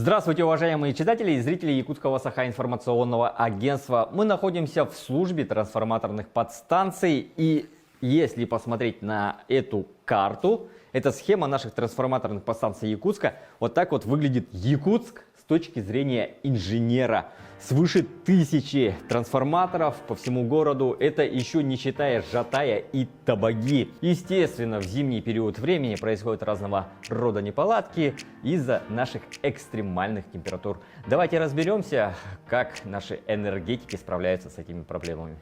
Здравствуйте, уважаемые читатели и зрители Якутского Саха-информационного агентства. Мы находимся в службе трансформаторных подстанций, и если посмотреть на эту карту, это схема наших трансформаторных подстанций Якутска. Вот так вот выглядит Якутск с точки зрения инженера. Свыше 1000 трансформаторов по всему городу. Это еще не считая Жатая и Табаги. Естественно, в зимний период времени происходят разного рода неполадки из-за наших экстремальных температур. Давайте разберемся, как наши энергетики справляются с этими проблемами.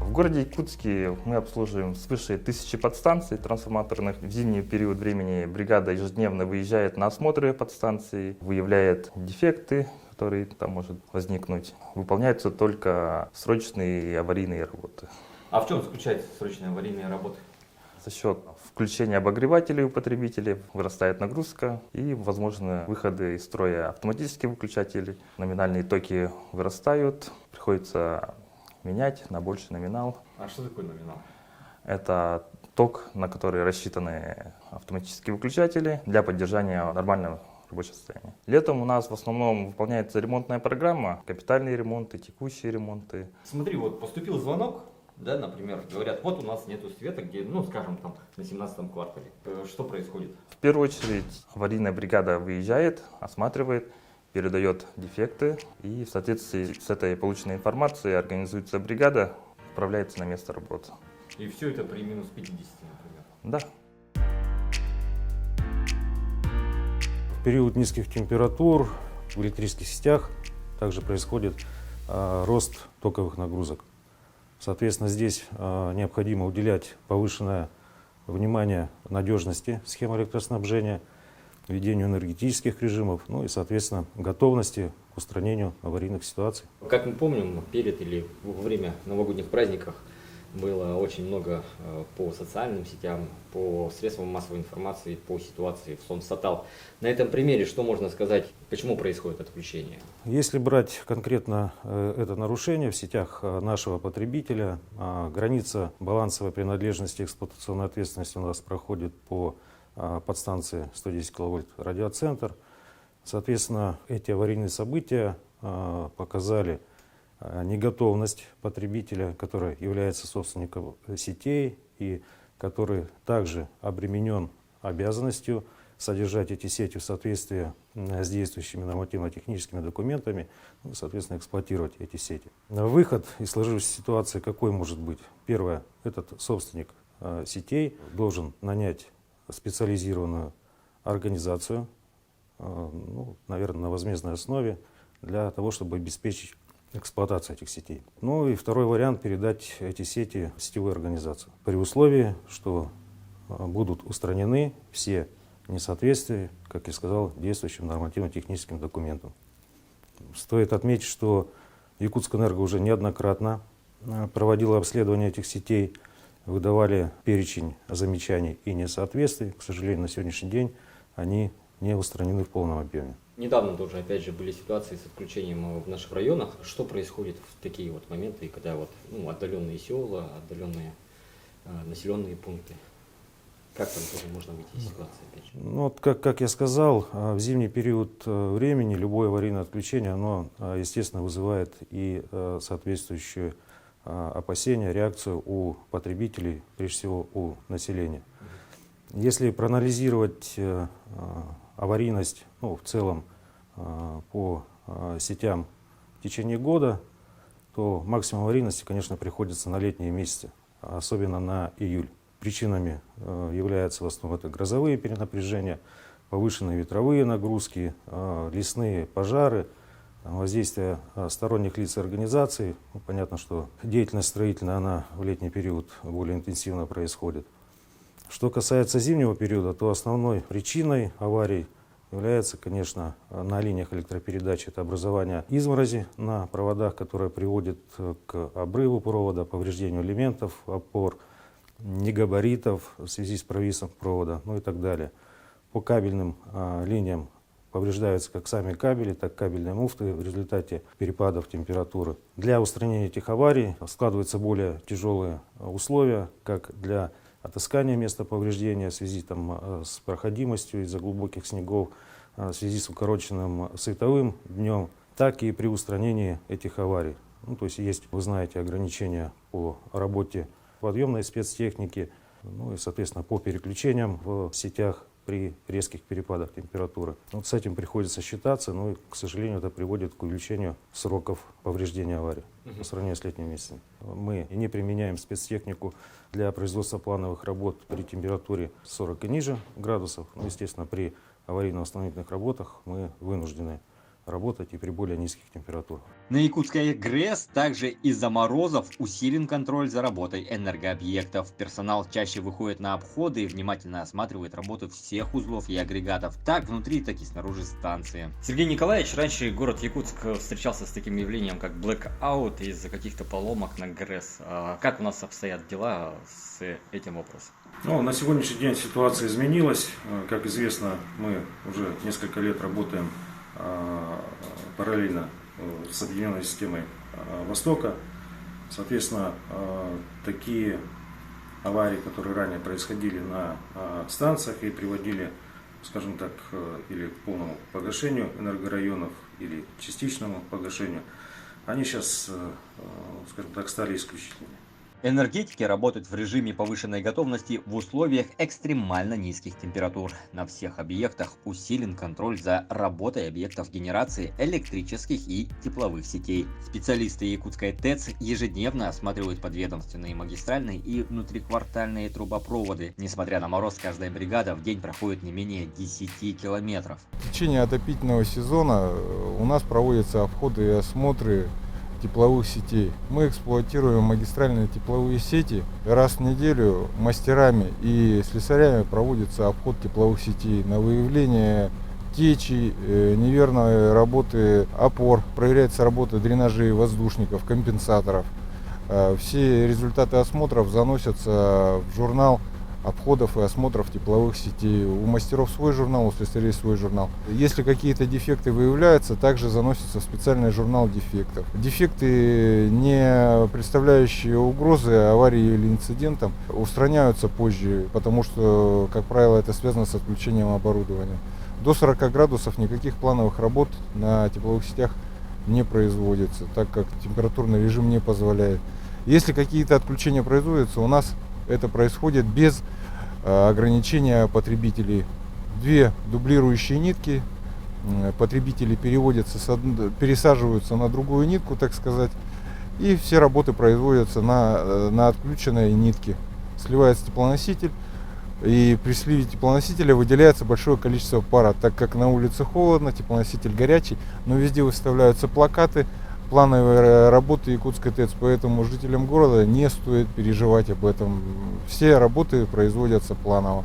В городе Якутске мы обслуживаем свыше 1000 подстанций трансформаторных. В зимний период времени бригада ежедневно выезжает на осмотры подстанций, выявляет дефекты, которые там может возникнуть. Выполняются только срочные и аварийные работы. А в чем заключаются срочные аварийные работы? За счет включения обогревателей у потребителей вырастает нагрузка и возможны выходы из строя автоматических выключателей. Номинальные токи вырастают, приходится менять на больший номинал. А что такое номинал? Это ток, на который рассчитаны автоматические выключатели для поддержания нормального рабочего состояния. Летом у нас в основном выполняется ремонтная программа, капитальные ремонты, текущие ремонты. Смотри, вот поступил звонок, да, например, говорят, вот у нас нету света, где, ну, скажем, там, на 17-м квартале. Что происходит? В первую очередь аварийная бригада выезжает, осматривает, передает дефекты, и в соответствии с этой полученной информацией организуется бригада, отправляется на место работы. И все это при минус 50, например? Да. В период низких температур в электрических сетях также происходит рост токовых нагрузок. Соответственно, здесь необходимо уделять повышенное внимание надежности схемы электроснабжения, ведению энергетических режимов, ну и, соответственно, готовности к устранению аварийных ситуаций. Как мы помним, перед или во время новогодних праздников было очень много по социальным сетям, по средствам массовой информации, по ситуации в Сон-Сатал. На этом примере что можно сказать, почему происходит отключение? Если брать конкретно это нарушение в сетях нашего потребителя, граница балансовой принадлежности и эксплуатационной ответственности у нас проходит по подстанции 110 киловольт радиоцентр. Соответственно, эти аварийные события показали неготовность потребителя, который является собственником сетей и который также обременен обязанностью содержать эти сети в соответствии с действующими нормативно-техническими документами, ну, соответственно, эксплуатировать эти сети. Выход из сложившейся ситуации какой может быть? Первое, этот собственник сетей должен нанять специализированную организацию, ну, наверное, на возмездной основе, для того, чтобы обеспечить эксплуатацию этих сетей. Ну и второй вариант — передать эти сети сетевой организации, при условии, что будут устранены все несоответствия, как я сказал, действующим нормативно-техническим документам. Стоит отметить, что Якутскэнерго уже неоднократно проводила обследование этих сетей, выдавали перечень замечаний и несоответствий. К сожалению, на сегодняшний день они не устранены в полном объеме. Недавно тоже, опять же, были ситуации с отключением в наших районах. Что происходит в такие вот моменты, когда вот, ну, отдаленные села, отдаленные населенные пункты? Как там тоже можно выйти из ситуации, опять же? Ну, вот как я сказал, в зимний период времени любое аварийное отключение, оно, естественно, вызывает и соответствующую опасения, реакцию у потребителей, прежде всего у населения. Если проанализировать аварийность, ну, в целом по сетям в течение года, то максимум аварийности, конечно, приходится на летние месяцы, особенно на июль. Причинами являются в основном это грозовые перенапряжения, повышенные ветровые нагрузки, лесные пожары, воздействие сторонних лиц и организаций. Ну, понятно, что деятельность строительная, она в летний период более интенсивно происходит. Что касается зимнего периода, то основной причиной аварий является, конечно, на линиях электропередач это образование изморози на проводах, которое приводит к обрыву провода, повреждению элементов опор, негабаритов в связи с провисом провода, ну и так далее. По кабельным линиям повреждаются как сами кабели, так и кабельные муфты в результате перепадов температуры. Для устранения этих аварий складываются более тяжелые условия как для отыскания места повреждения в связи с проходимостью из-за глубоких снегов, в связи с укороченным световым днем, так и при устранении этих аварий. Ну, то есть, вы знаете, ограничения по работе подъемной спецтехники, ну и, соответственно, по переключениям в сетях при резких перепадах температуры. Вот с этим приходится считаться, но, к сожалению, это приводит к увеличению сроков повреждения аварий по сравнению с летними месяцами. Мы не применяем спецтехнику для производства плановых работ при температуре 40 и ниже градусов. Ну, естественно, при аварийно-восстановительных работах мы вынуждены работать и при более низких температурах. На Якутской ГРЭС также из-за морозов усилен контроль за работой энергообъектов. Персонал чаще выходит на обходы и внимательно осматривает работу всех узлов и агрегатов, так внутри, так и снаружи станции. Сергей Николаевич, раньше город Якутск встречался с таким явлением, как блэкаут из-за каких-то поломок на ГРЭС. Как у нас обстоят дела с этим вопросом? Ну, на сегодняшний день ситуация изменилась. Как известно, мы уже несколько лет работаем параллельно с объединенной системой Востока. Соответственно, такие аварии, которые ранее происходили на станциях и приводили, скажем так, или к полному погашению энергорайонов, или частичному погашению, они сейчас, скажем так, стали исключительными. Энергетики работают в режиме повышенной готовности в условиях экстремально низких температур. На всех объектах усилен контроль за работой объектов генерации электрических и тепловых сетей. Специалисты Якутской ТЭЦ ежедневно осматривают подведомственные магистральные и внутриквартальные трубопроводы. Несмотря на мороз, каждая бригада в день проходит не менее 10 километров. В течение отопительного сезона у нас проводятся обходы и осмотры тепловых сетей. Мы эксплуатируем магистральные тепловые сети. Раз в неделю мастерами и слесарями проводится обход тепловых сетей на выявление течи, неверной работы опор, проверяется работа дренажей, воздушников, компенсаторов. Все результаты осмотров заносятся в журнал обходов и осмотров тепловых сетей. У мастеров свой журнал, у слесарей свой журнал. Если какие-то дефекты выявляются, также заносятся в специальный журнал дефектов. Дефекты, не представляющие угрозы аварии или инцидентам, устраняются позже, потому что, как правило, это связано с отключением оборудования. До 40 градусов никаких плановых работ на тепловых сетях не производится, так как температурный режим не позволяет. Если какие-то отключения производятся, у нас это происходит без ограничения потребителей. Две дублирующие нитки, потребители пересаживаются на другую нитку, так сказать, и все работы производятся на отключенной нитке. Сливается теплоноситель, и при сливе теплоносителя выделяется большое количество пара, так как на улице холодно, теплоноситель горячий, но везде выставляются плакаты плановой работы Якутской ТЭЦ, поэтому жителям города не стоит переживать об этом. Все работы производятся планово.